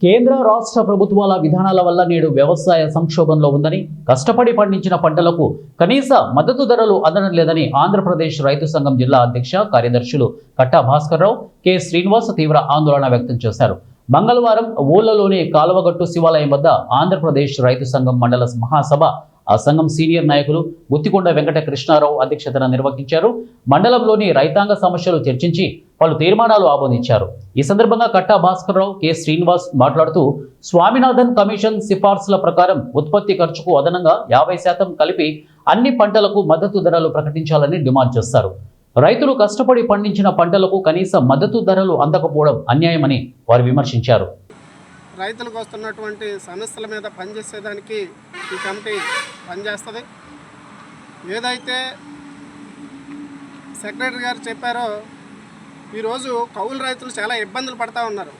కేంద్ర రాష్ట్ర ప్రభుత్వాల విధానాల వల్ల నేడు వ్యవసాయ సంక్షోభంలో ఉందని, కష్టపడి పండించిన పంటలకు కనీస మద్దతు ధరలు అందడం లేదని ఆంధ్రప్రదేశ్ రైతు సంఘం జిల్లా అధ్యక్ష కార్యదర్శులు కట్టా భాస్కర్రావు, కె శ్రీనివాస్ తీవ్ర ఆందోళన వ్యక్తం చేశారు. మంగళవారం ఊళ్లలోని కాలువగట్టు శివాలయం వద్ద ఆంధ్రప్రదేశ్ రైతు సంఘం మండల మహాసభ, ఆ సంఘం సీనియర్ నాయకులు గుత్తికొండ వెంకట కృష్ణారావు అధ్యక్షతన నిర్వహించారు. మండలంలోని రైతాంగ సమస్యలు చర్చించి పలు తీర్మానాలు ఆమోదించారు. ఈ సందర్భంగా కట్టా భాస్కర్రావు, కె శ్రీనివాస్ మాట్లాడుతూ, స్వామినాథన్ కమిషన్ సిఫార్సుల ప్రకారం ఉత్పత్తి ఖర్చుకు అదనంగా 50% కలిపి అన్ని పంటలకు మద్దతు ధరలు ప్రకటించాలని డిమాండ్ చేశారు. రైతులు కష్టపడి పండించిన పంటలకు కనీస మద్దతు ధరలు అందకపోవడం అన్యాయమని వారు విమర్శించారు. రైతులకు వస్తున్నటువంటి సమస్యల మీద పనిచేసేదానికి ఈ కమిటీ పనిచేస్తుంది. ఏదైతే సెక్రటరీ గారు చెప్పారో, ఈరోజు కౌలు రైతులు చాలా ఇబ్బందులు పడుతూ ఉన్నారు.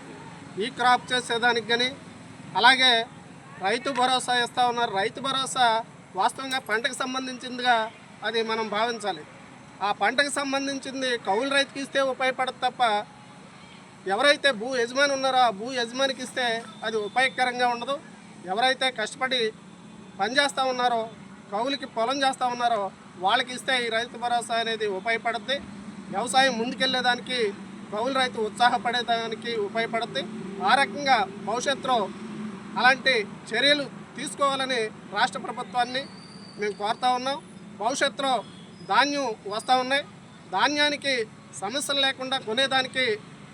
ఈ క్రాప్ చేసేదానికి కానీ, అలాగే రైతు భరోసా ఇస్తూ ఉన్నారు. రైతు భరోసా వాస్తవంగా పంటకు సంబంధించిందిగా అది మనం భావించాలి. ఆ పంటకు సంబంధించింది కౌలు రైతుకి ఇస్తే ఉపయోగపడదు తప్ప, ఎవరైతే భూ యజమాని ఉన్నారో ఆ భూ యజమానికి ఇస్తే అది ఉపయోగకరంగా ఉండదు. ఎవరైతే కష్టపడి పనిచేస్తూ ఉన్నారో, కౌలుకి పొలం చేస్తూ ఉన్నారో వాళ్ళకి ఇస్తే ఈ రైతు భరోసా అనేది ఉపయోగపడుద్ది. వ్యవసాయం ముందుకెళ్ళేదానికి కౌలు రైతు ఉత్సాహపడేదానికి ఉపయోగపడుద్ది. ఆ రకంగా భవిష్యత్తులో అలాంటి చర్యలు తీసుకోవాలని రాష్ట్ర ప్రభుత్వాన్ని మేము కోరుతూ ఉన్నాం. భవిష్యత్తులో ధాన్యం వస్తూ ఉన్నాయి. ధాన్యానికి సమస్యలు లేకుండా కొనేదానికి,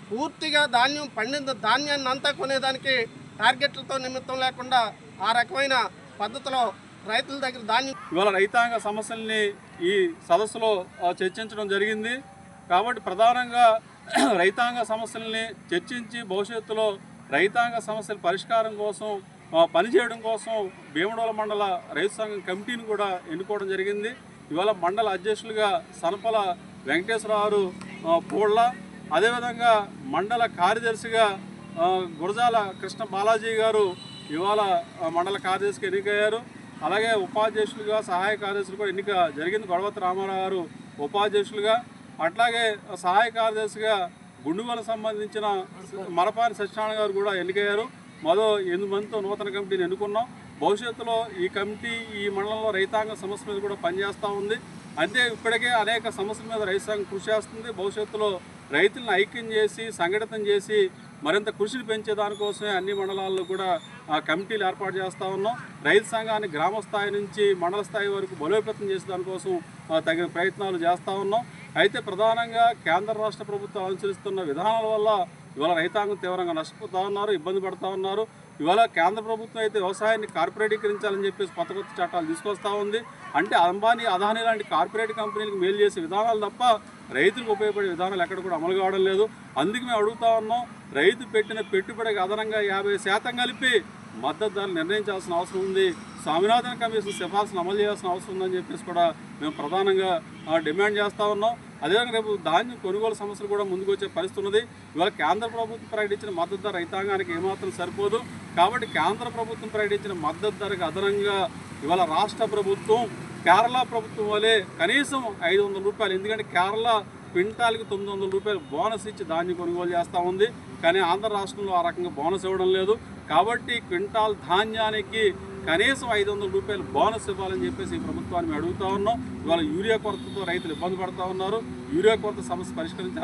పూర్తిగా ధాన్యం పండిన ధాన్యాన్ని అంతా కొనేదానికి టార్గెట్లతో నిమిత్తం లేకుండా ఆ రకమైన పద్ధతిలో రైతుల దగ్గర ధాన్యం. ఇవాళ రైతాంగ సమస్యల్ని ఈ సదస్సులో చర్చించడం జరిగింది. కాబట్టి ప్రధానంగా రైతాంగ సమస్యల్ని చర్చించి భవిష్యత్తులో రైతాంగ సమస్యల పరిష్కారం కోసం పనిచేయడం కోసం భీమడోల మండల రైతు సంఘం కమిటీని కూడా ఎన్నుకోవడం జరిగింది. ఇవాళ మండల అధ్యక్షులుగా సనపల వెంకటేశ్వరరావు పూళ్ళ, అదేవిధంగా మండల కార్యదర్శిగా గురజాల కృష్ణ బాలాజీ గారు ఇవాళ మండల కార్యదర్శిగా ఎన్నికయ్యారు. అలాగే ఉపాధ్యక్షులుగా సహాయ కార్యదర్శులు కూడా ఎన్నిక జరిగింది. గొడవతి రామారావు గారు ఉపాధ్యక్షులుగా, అట్లాగే సహాయ కార్యదర్శిగా గుండుగోలకు సంబంధించిన మరపాని సత్యనారాయణ గారు కూడా ఎన్నికయ్యారు. మరో 8 మందితో నూతన కమిటీని ఎన్నుకున్నాం. భవిష్యత్తులో ఈ కమిటీ ఈ మండలంలో రైతాంగ సమస్య మీద కూడా పనిచేస్తూ ఉంది. అంటే ఇప్పటికే అనేక సమస్యల మీద రైతు సంఘం కృషి చేస్తుంది. భవిష్యత్తులో రైతులను ఐక్యం చేసి సంఘటితం చేసి మరింత కృషిని పెంచే దానికోసమే అన్ని మండలాల్లో కూడా కమిటీలు ఏర్పాటు చేస్తూ ఉన్నాం. రైతు సంఘాన్ని గ్రామ స్థాయి నుంచి మండల స్థాయి వరకు బలోపేతం చేసే దానికోసం తగిన ప్రయత్నాలు చేస్తూ ఉన్నాం. అయితే ప్రధానంగా కేంద్ర రాష్ట్ర ప్రభుత్వం అనుసరిస్తున్న విధానాల వల్ల ఇవాళ రైతాంగం తీవ్రంగా నష్టపోతూ ఉన్నారు, ఇబ్బంది పడుతూ ఉన్నారు. ఇవాళ కేంద్ర ప్రభుత్వం అయితే వ్యవసాయాన్ని కార్పొరేటీకరించాలని చెప్పేసి కొత్త చట్టాలు తీసుకొస్తూ ఉంది. అంటే అంబానీ, అదానీ లాంటి కార్పొరేట్ కంపెనీలకు మేలు చేసే విధానాలు తప్ప రైతులకు ఉపయోగపడే విధానాలు ఎక్కడ కూడా అమలు కావడం లేదు. అందుకు మేము అడుగుతా ఉన్నాం, రైతు పెట్టిన పెట్టుబడికి అదనంగా 50% కలిపి మద్దతు ధరలు నిర్ణయించాల్సిన అవసరం ఉంది. స్వామినాథన్ కమిషన్ సిఫార్సును అమలు చేయాల్సిన అవసరం ఉందని చెప్పేసి కూడా మేము ప్రధానంగా డిమాండ్ చేస్తూ ఉన్నాం. అదేవిధంగా రేపు ధాన్యం కొనుగోలు సమస్యలు కూడా ముందుకు వచ్చే పరిస్థితి ఉన్నది. ఇవాళ కేంద్ర ప్రభుత్వం ప్రకటించిన మద్దతు ధర రైతాంగానికి ఏమాత్రం సరిపోదు. కాబట్టి కేంద్ర ప్రభుత్వం ప్రకటించిన మద్దతు ధరకు అదనంగా ఇవాళ రాష్ట్ర ప్రభుత్వం కేరళ ప్రభుత్వం వలె కనీసం 500 రూపాయలు, ఎందుకంటే కేరళ క్వింటాల్కి 900 రూపాయలు బోనస్ ఇచ్చి ధాన్యం కొనుగోలు చేస్తూ ఉంది. కానీ ఆంధ్ర రాష్ట్రంలో ఆ రకంగా బోనస్ ఇవ్వడం లేదు. కాబట్టి క్వింటాల్ ధాన్యానికి కనీసం 500 రూపాయలు బోనస్ ఇవ్వాలని చెప్పేసి ఈ ప్రభుత్వాన్ని మేము అడుగుతూ ఉన్నాం. ఇవాళ యూరియా కొరతతో రైతులు ఇబ్బంది పడుతూ ఉన్నారు. యూరియా కొరత సమస్య పరిష్కరించాలి.